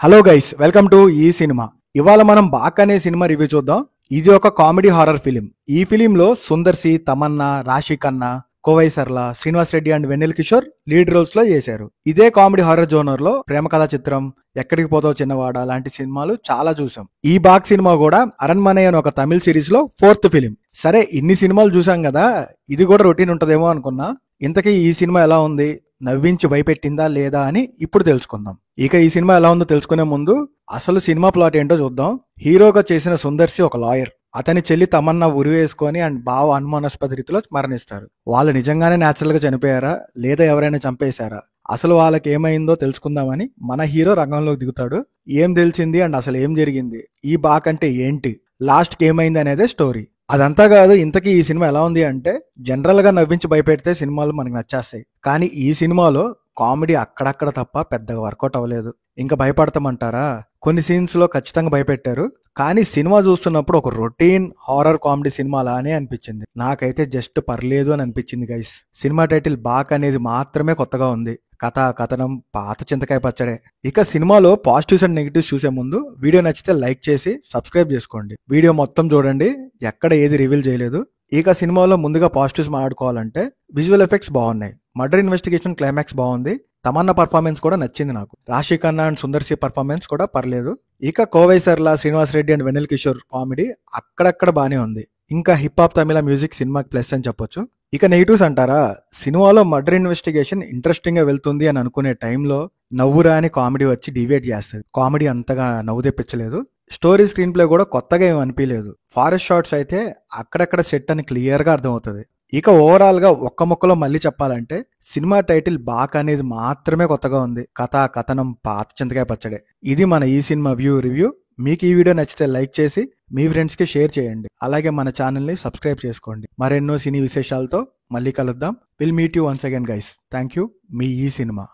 Hello guys, welcome to ఈ cinema. ఇవాళ మనం బాక్ అనే సినిమా రివ్యూ చూద్దాం. ఇది ఒక కామెడీ హారర్ ఫిలిం. ఈ ఫిలిం లో Sundar C, Tamannaah, Raashi Khanna, Kovai Sarala, Srinivas Reddy and Vennela Kishore lead roles లో చేశారు. ఇదే కామెడీ హారర్ జోనర్ లో ప్రేమ కథా చిత్రం, ఎక్కడికి పోతావు చిన్నవాడ లాంటి సినిమాలు చాలా చూసాం. ఈ బాక్ సినిమా కూడా అరణ్మనే అని ఒక తమిళ సిరీస్ లో 4th ఫిలిం. సరే, ఇన్ని సినిమాలు చూసాం కదా, ఇది కూడా రొటీన్ ఉంటదేమో అనుకున్నా. ఇంతకీ ఈ సినిమా ఎలా ఉంది, నవ్వించి భయపెట్టిందా లేదా అని ఇప్పుడు తెలుసుకుందాం. ఇక ఈ సినిమా ఎలా ఉందో తెలుసుకునే ముందు అసలు సినిమా ప్లాట్ ఏంటో చూద్దాం. హీరోగా చేసిన సుందర్సి ఒక లాయర్. అతని చెల్లి తమన్నా ఉరివేసుకొని అండ్ బావ అనుమానాస్పద రీతిలో మరణిస్తారు. వాళ్ళు నిజంగానే న్యాచురల్ గా చనిపోయారా లేదా ఎవరైనా చంపేశారా? అసలు వాళ్ళకి ఏమైందో తెలుసుకుందామని మన హీరో రంగంలోకి దిగుతాడు. ఏం తెలిసింది అండ్ అసలు ఏం జరిగింది, ఈ బాక్ అంటే ఏంటి, లాస్ట్ కి ఏమైంది అనేదే స్టోరీ. అదంతా కాదు, ఇంతకీ ఈ సినిమా ఎలా ఉంది అంటే, జనరల్ గా నవ్వించి భయపెడితే సినిమాలు మనకు నచ్చేస్తాయి. కానీ ఈ సినిమాలో కామెడీ అక్కడక్కడ తప్ప పెద్దగా వర్కౌట్ అవ్వలేదు. ఇంకా భయపడతామంటారా? కొన్ని సీన్స్ లో ఖచ్చితంగా భయపెట్టారు. కానీ సినిమా చూస్తున్నప్పుడు ఒక రొటీన్ హారర్ కామెడీ సినిమా లానే అనిపించింది. నాకైతే జస్ట్ పర్లేదు అని అనిపించింది గైస్. సినిమా టైటిల్ బాక్ అనేది మాత్రమే కొత్తగా ఉంది. కథ కథనం పాత చింతకాయ పచ్చడే. ఇక సినిమాలో పాజిటివ్స్ అండ్ నెగిటివ్స్ చూసే ముందు వీడియో నచ్చితే లైక్ చేసి సబ్స్క్రైబ్ చేసుకోండి. వీడియో మొత్తం చూడండి, ఎక్కడ ఏది రివీల్ చేయలేదు. ఇక సినిమాలో ముందుగా పాజిటివ్స్ మాట్లాడుకోవాలంటే విజువల్ ఎఫెక్ట్స్ బాగున్నాయి, మర్డర్ ఇన్వెస్టిగేషన్ క్లైమాక్స్ బాగుంది, తమన్నా పర్ఫార్మెన్స్ కూడా నచ్చింది నాకు. Raashi Khanna and Sundar C performance కూడా పర్లేదు. ఇక కోవై సర్లా, శ్రీనివాస్ రెడ్డి అండ్ వెన్నెల కిషోర్ కామెడీ అక్కడక్కడ బానే ఉంది. ఇంకా హిప్ హాప్ తమిళ మ్యూజిక్ సినిమాకి ప్లస్ అని చెప్పొచ్చు. ఇక నెగిటివ్స్ అంటారా, సినిమాలో మర్డర్ ఇన్వెస్టిగేషన్ ఇంట్రెస్టింగ్ గా వెళ్తుంది అని అనుకునే టైంలో నవ్వురా అని కామెడీ వచ్చి డివేట్ చేస్తుంది. కామెడీ అంతగా నవ్వు తెప్పించలేదు. స్టోరీ స్క్రీన్ ప్లే కూడా కొత్తగా ఏం అనిపించలేదు. ఫారెస్ట్ షాట్స్ అయితే అక్కడక్కడ సెట్ అని క్లియర్ గా అర్థమవుతుంది. ఇక ఓవరాల్ గా ఒక్క ముక్కలో మళ్ళీ చెప్పాలంటే, సినిమా టైటిల్ బాక్ అనేది మాత్రమే కొత్తగా ఉంది. కథ కథనం పాత చింతకాయ పచ్చడే. ఇది మన ఈ సినిమా రివ్యూ. మీకు ఈ వీడియో నచ్చితే లైక్ చేసి మీ ఫ్రెండ్స్ కి షేర్ చేయండి. అలాగే మన ఛానల్ ని సబ్స్క్రైబ్ చేసుకోండి. మరెన్నో సినీ విశేషాలతో మళ్ళీ కలుద్దాం. Will meet you once again guys. Thank you. మీ ఈ సినిమా.